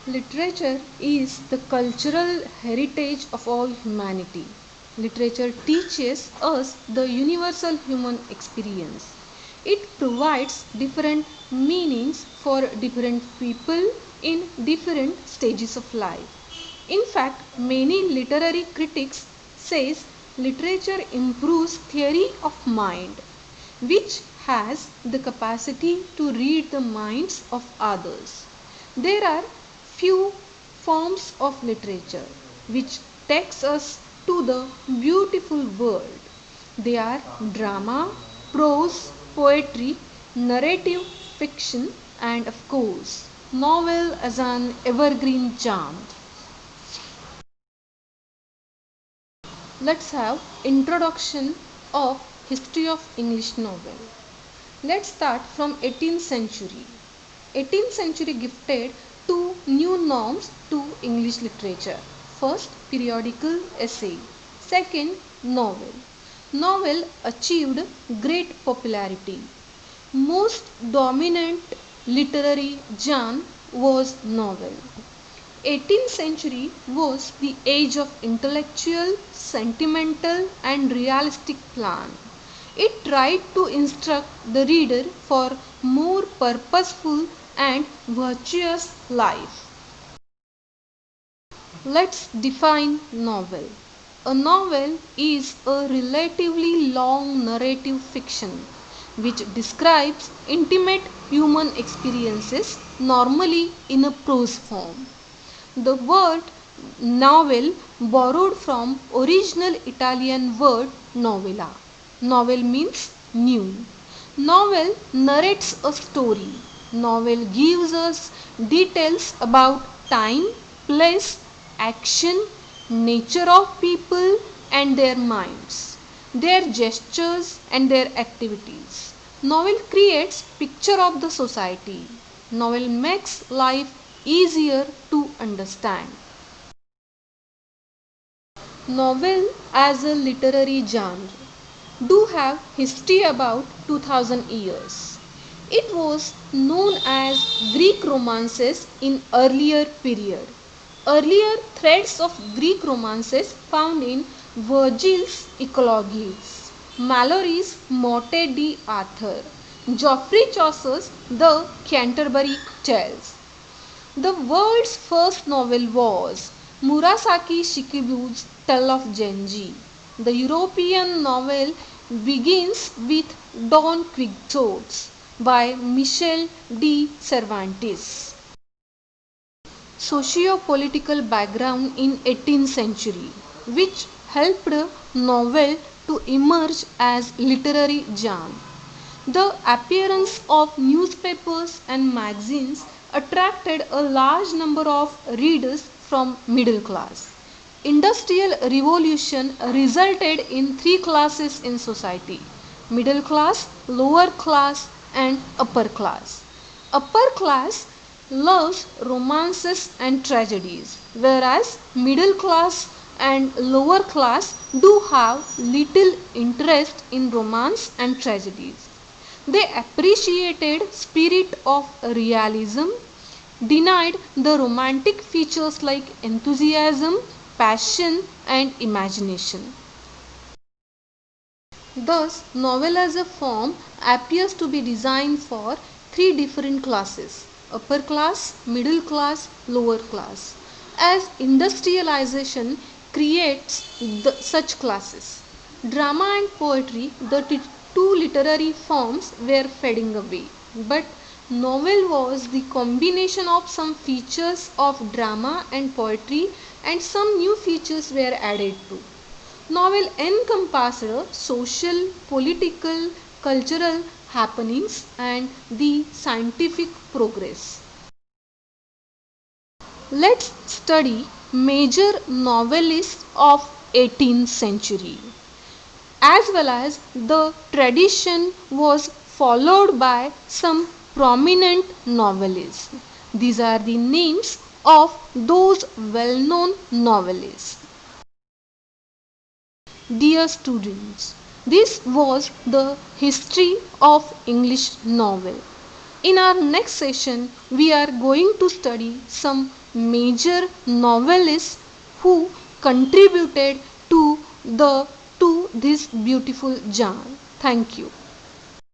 Literature is the cultural heritage of all humanity. Literature teaches us the universal human experience. It provides different meanings for different people in different stages of life. In fact, many literary critics says literature improves theory of mind, which has the capacity to read the minds of others. There are few forms of literature which takes us to the beautiful world. They are drama, prose, poetry, narrative fiction, and of course novel as an evergreen charm. Let's have introduction of history of English novel. Let's start from 18th century. 18th century gifted two new norms to English literature. First, periodical essay. Second, novel. Novel achieved great popularity. Most dominant literary genre was novel. 18th century was the age of intellectual, sentimental and realistic plan. It tried to instruct the reader for more purposeful and virtuous life. Let's define novel. A novel is a relatively long narrative fiction which describes intimate human experiences, normally in a prose form. The word novel borrowed from original Italian word novella. Novel means new. Novel narrates a story. Novel gives us details about time, place, action, nature of people and their minds, their gestures and their activities. Novel creates picture of the society. Novel makes life easier to understand. Novel as a literary genre do have history about 2000 years. It was known as Greek romances in earlier period. Earlier threads of Greek romances found in Virgil's Eclogues, Malory's Morte d'Arthur, Geoffrey Chaucer's The Canterbury Tales. The world's first novel was Murasaki Shikibu's Tale of Genji. The European novel begins with Don Quixote by Michel de Cervantes. Socio-political background in 18th century which helped novel to emerge as literary genre. The appearance of newspapers and magazines attracted a large number of readers from middle class. Industrial revolution resulted in three classes in society: middle class, lower class and upper class. Upper class loves romances and tragedies, whereas middle class and lower class do have little interest in romance and tragedies. They appreciated spirit of realism, denied the romantic features like enthusiasm, passion and imagination. Thus, novel as a form appears to be designed for three different classes: upper class, middle class, lower class. As industrialization creates such classes, drama and poetry, the two literary forms, were fading away. But novel was the combination of some features of drama and poetry, and some new features were added too. Novel encompassed social, political, cultural happenings and the scientific progress. Let's study major novelists of 18th century. As well as the tradition was followed by some prominent novelists. These are the names of those well-known novelists. Dear students, this was the history of English novel. In our next session, we are going to study some major novelists who contributed to the to this beautiful genre. Thank you.